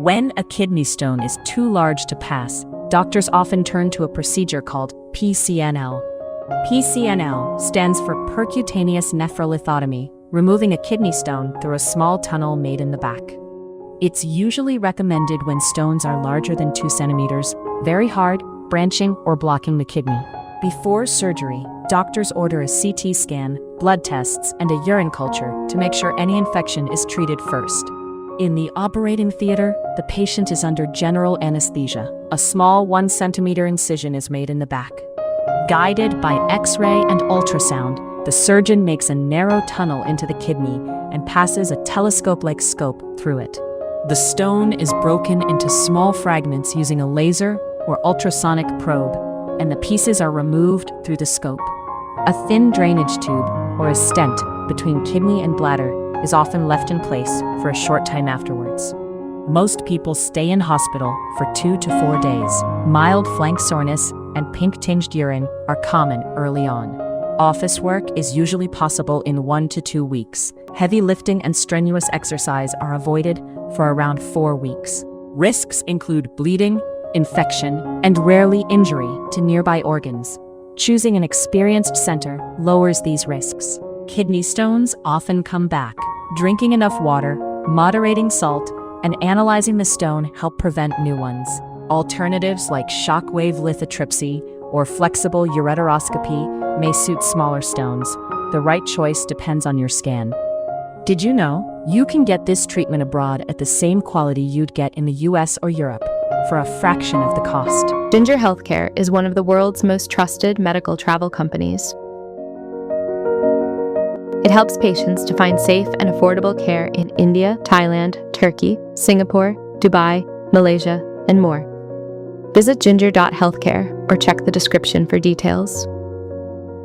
When a kidney stone is too large to pass, doctors often turn to a procedure called PCNL. PCNL stands for Percutaneous Nephrolithotomy, removing a kidney stone through a small tunnel made in the back. It's usually recommended when stones are larger than 2 centimeters, very hard, branching, or blocking the kidney. Before surgery, doctors order a CT scan, blood tests, and a urine culture to make sure any infection is treated first. In the operating theater, the patient is under general anesthesia. A small 1 centimeter incision is made in the back. Guided by X-ray and ultrasound, the surgeon makes a narrow tunnel into the kidney and passes a telescope-like scope through it. The stone is broken into small fragments using a laser or ultrasonic probe, and the pieces are removed through the scope. A thin drainage tube, or a stent, between kidney and bladder is often left in place for a short time afterwards. Most people stay in hospital for 2 to 4 days. Mild flank soreness and pink-tinged urine are common early on. Office work is usually possible in 1 to 2 weeks. Heavy lifting and strenuous exercise are avoided for around 4 weeks. Risks include bleeding, infection, and rarely injury to nearby organs. Choosing an experienced center lowers these risks. Kidney stones often come back. Drinking enough water, moderating salt, and analyzing the stone help prevent new ones. Alternatives like shockwave lithotripsy or flexible ureteroscopy may suit smaller stones. The right choice depends on your scan. Did you know you can get this treatment abroad at the same quality you'd get in the US or Europe for a fraction of the cost? Ginger Healthcare is one of the world's most trusted medical travel companies. It helps patients to find safe and affordable care in India, Thailand, Turkey, Singapore, Dubai, Malaysia, and more. Visit ginger.healthcare or check the description for details.